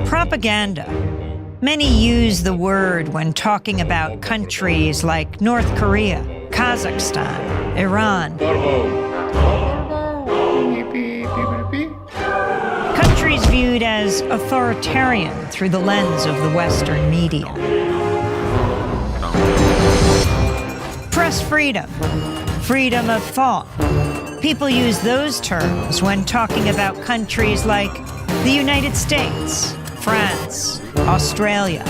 Propaganda. Many use the word when talking about countries like North Korea, Kazakhstan, Iran. Countries viewed as authoritarian through the lens of the Western media. Press freedom, freedom of thought. People use those terms when talking about countries like the United States, France, Australia,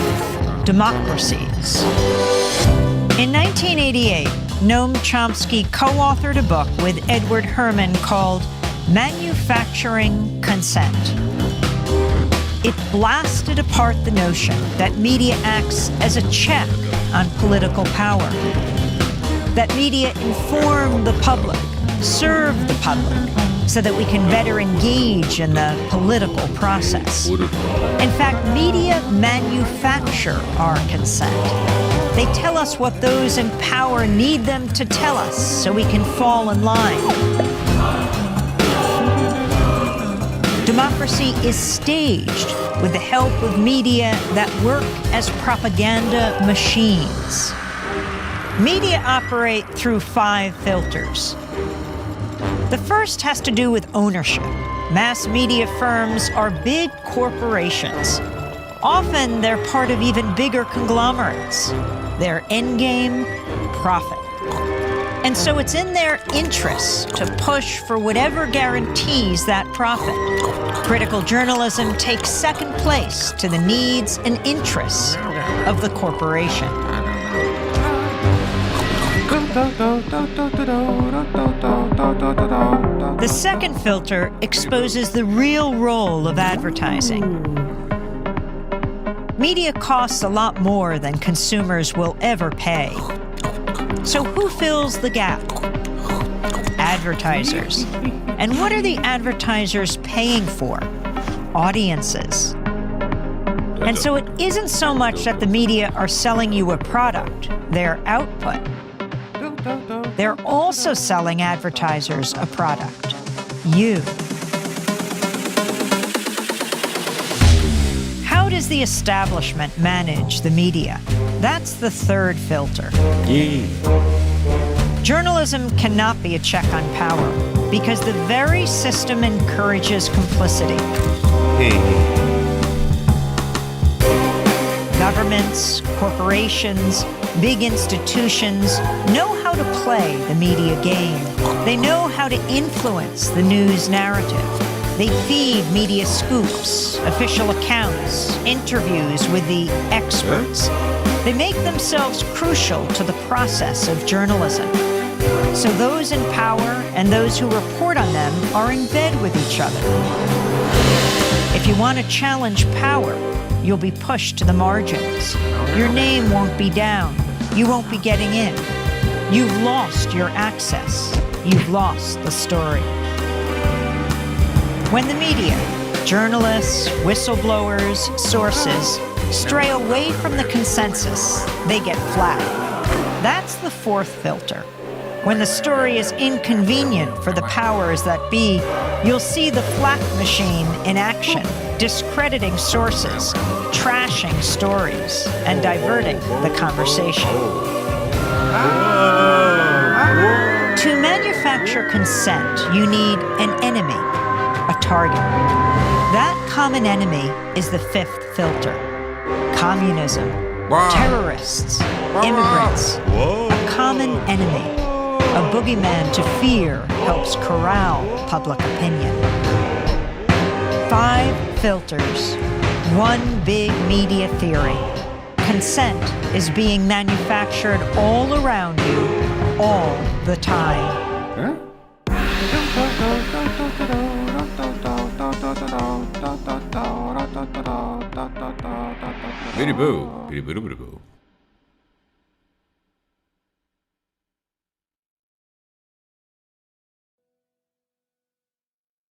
democracies. In 1988, Noam Chomsky co-authored a book with Edward Herman called Manufacturing Consent. It blasted apart the notion that media acts as a check on political power, that media inform the public, serve the public, so that we can better engage in the political process. In fact, media manufacture our consent. They tell us what those in power need them to tell us so we can fall in line. Democracy is staged with the help of media that work as propaganda machines. Media operate through 5 filters. The first has to do with ownership. Mass media firms are big corporations. Often they're part of even bigger conglomerates. Their endgame, profit. And so it's in their interests to push for whatever guarantees that profit. Critical journalism takes second place to the needs and interests of the corporation. The second filter exposes the real role of advertising. Media costs a lot more than consumers will ever pay. So who fills the gap? Advertisers. And what are the advertisers paying for? Audiences. And so it isn't so much that the media are selling you a product, their output. They're also selling advertisers a product, you. How does the establishment manage the media? That's the third filter. Journalism cannot be a check on power because the very system encourages complicity. Governments, corporations, big institutions know how to play the media game. They know how to influence the news narrative. They feed media scoops, official accounts, interviews with the experts. They make themselves crucial to the process of journalism. So those in power and those who report on them are in bed with each other. If you want to challenge power, you'll be pushed to the margins. Your name won't be down. You won't be getting in. You've lost your access. You've lost the story. When the media, journalists, whistleblowers, sources, stray away from the consensus, they get flagged. That's the fourth filter. When the story is inconvenient for the powers that be, you'll see the flak machine in action, discrediting sources, trashing stories, and diverting the conversation. To manufacture consent, you need an enemy, a target. That common enemy is the fifth filter. Communism, terrorists, immigrants, a common enemy. A boogeyman to fear helps corral public opinion. 5 filters, one big media theory. Consent is being manufactured all around you, all the time. Biddy boo, biddy boo, biddy boo.